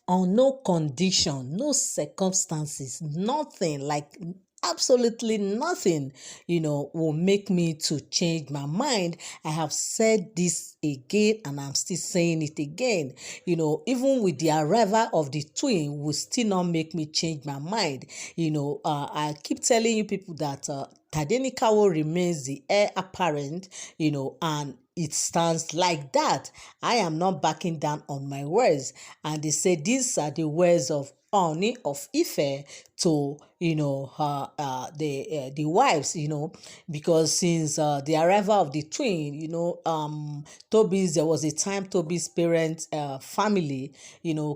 on no condition, no circumstances, nothing, like absolutely nothing, will make me to change my mind. I have said this again and I'm still saying it again. Even with the arrival of the twin will still not make me change my mind. I keep telling you people that Tade remains the heir apparent, and it stands like that. I am not backing down on my words. And they say these are the words of Ooni of Ife to her the wives, because since the arrival of the twin, Toby's there was a time Toby's parents family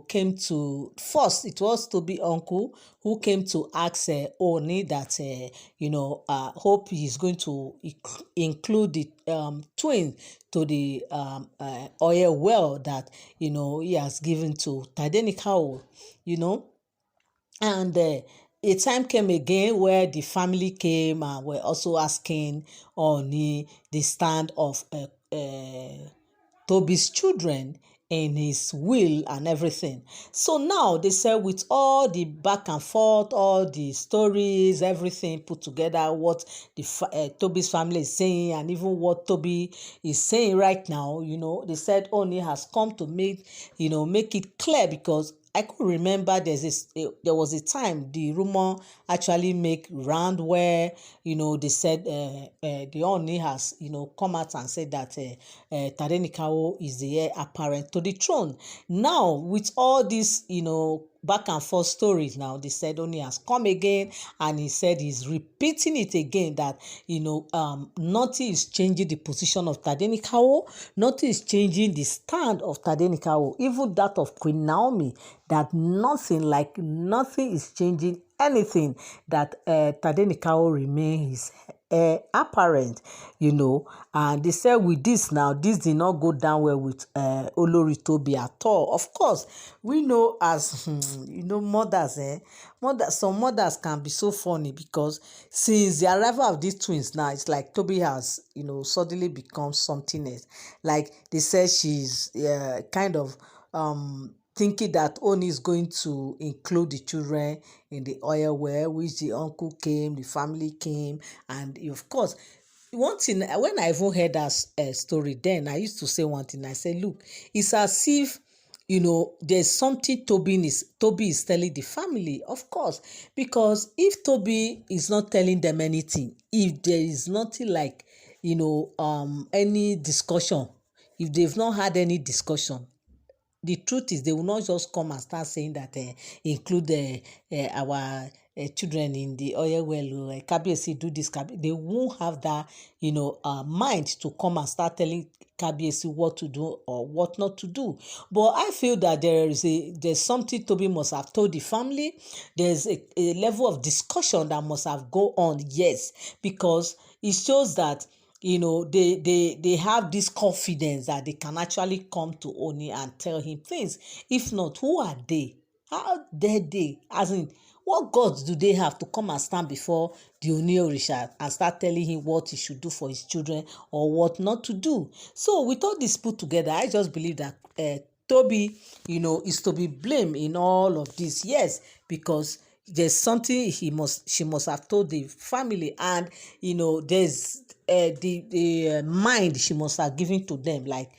came to first. It was Toby uncle who came to ask Ooni that hope he's going to include the twin to the oil well that he has given to Tade, and a time came again where the family came and were also asking Ooni the stand of Toby's children in his will and everything. So now they said with all the back and forth, all the stories, everything put together, what the Toby's family is saying and even what Toby is saying right now, they said Ooni has come to make it clear, because I could remember there was a time the rumor actually make round where they said the Ooni has come out and said that Tade is the heir apparent to the throne. Now with all this back and forth stories, now they said Ooni has come again and he said he's repeating it again that nothing is changing the position of Tade, nothing is changing the stand of Tade, even that of Queen Naomi, that nothing is changing anything, that Tade remains apparent, and they said with this now, this did not go down well with Olori Toby at all. Of course, we know as mothers, some mothers can be so funny, because since the arrival of these twins now, it's like Toby has suddenly become something else. Like they said, she's kind of thinking that Ooni is going to include the children in the oil well, which the uncle came, the family came, and of course, one thing, when I even heard that story, then I used to say one thing. I said, look, it's as if there's something Toby is telling the family, of course, because if Toby is not telling them anything, if there is nothing like any discussion, if they've not had any discussion, the truth is they will not just come and start saying that include our children in the oil well, Kabiyesi do this, they won't have that mind to come and start telling Kabiyesi what to do or what not to do. But I feel that there's something Toby must have told the family. There's a level of discussion that must have go on, yes, because it shows that they have this confidence that they can actually come to Ooni and tell him things. If not, who are they? How dare they? As in, what gods do they have to come and stand before the Ooni Orisha and start telling him what he should do for his children or what not to do? So with all this put together, I just believe that Toby, is to be blamed in all of this. Yes, because there's something she must have told the family, and there's the mind she must have given to them, like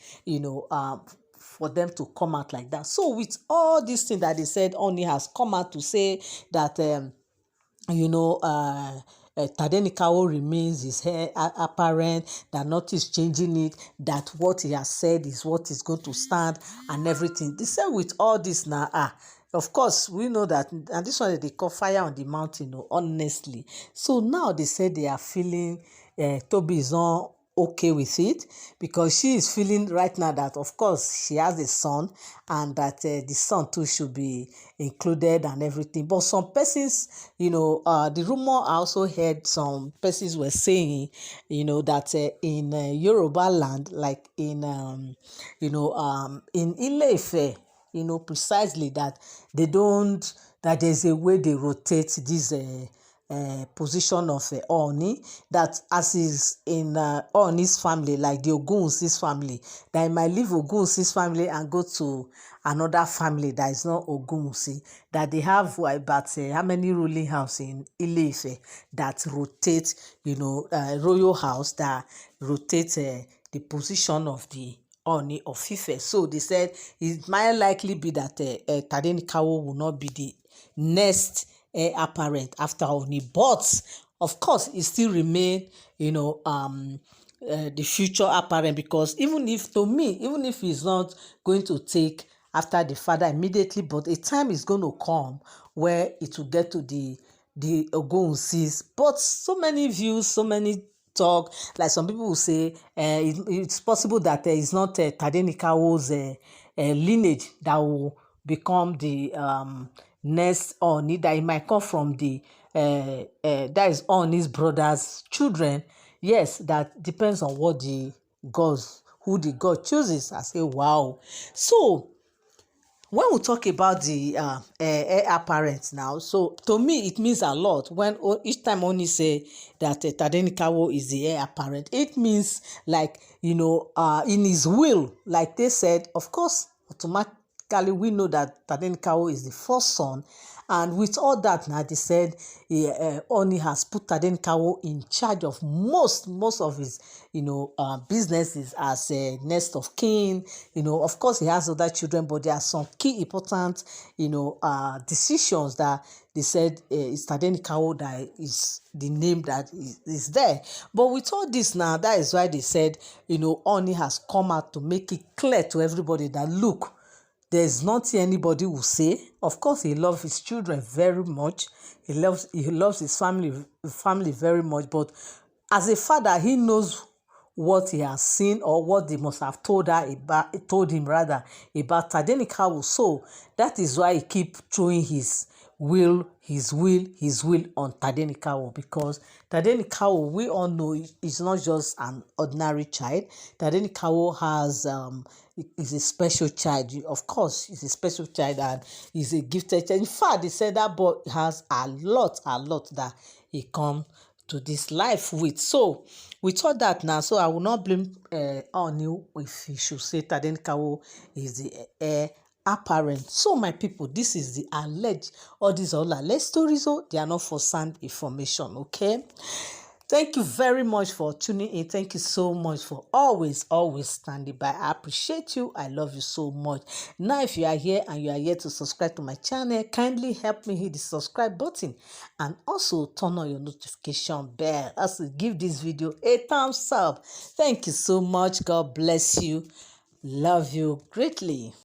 for them to come out like that. So with all these things that they said, Ooni has come out to say that Tade remains his hair apparent, that nothing is changing it, that what he has said is what is going to stand and everything. They said with all this now, of course, we know that, and this one they call fire on the mountain, honestly. So now they say they are feeling Toby is not okay with it, because she is feeling right now that, of course, she has a son, and that the son too should be included and everything. But some persons, the rumor, I also heard some persons were saying, that in Yoruba land, like in Ile-Ife, precisely that they don't, that there's a way they rotate these position of Ooni, that as is in Ooni's family, like the Ogunwusi's family, that he might leave Ogunwusi's family and go to another family that is not Ogunwusi, that they have about how many ruling house in Ile-Ife that rotate, royal house that rotate the position of the Ooni of Ife. So they said it might likely be that Tade will not be the next heir apparent after Ooni, but of course it still remain, the future apparent, because even if he's not going to take after the father immediately, but a time is going to come where it will get to the Ogunwusis. But so many views, so many talk, like some people will say it's possible that it's not Tade lineage that will become the next Ooni, that it might come from the that is Ooni's brother's children. Yes, that depends on what who the God chooses. I say, wow. So when we talk about the heir apparent now, so to me it means a lot when each time Ooni say that Tade is the heir apparent. It means, like, in his will, like they said, of course, automatically we know that Tade is the first son, and with all that now, they said Ooni has put Tade in charge of most of his businesses as a next of kin. Of course he has other children, but there are some key important decisions that they said it's Tade that is the name that is there. But with all this now, that is why they said Ooni has come out to make it clear to everybody that, look, there's nothing anybody will say. Of course, he loves his children very much. He loves his family very much. But as a father, he knows what he has seen, or what they must have told him rather, about Tade. So that is why he keep throwing his will on Tade, because Tade, we all know, is not just an ordinary child. Tade has is a special child. Of course, he's a special child, and he's a gifted child. In fact, they said that boy has a lot that he come to this life with. So we thought that now, so I will not blame Ooni if he should say Tade is the heir apparent. So my people, this is the alleged, all these are all alleged stories, so they are not for sound information. Okay, thank you very much for tuning in. Thank you so much for always standing by. I appreciate you. I love you so much. Now, if you are here and you are yet to subscribe to my channel, kindly help me hit the subscribe button and also turn on your notification bell. Also, give this video a thumbs up. Thank you so much. God bless you. Love you greatly.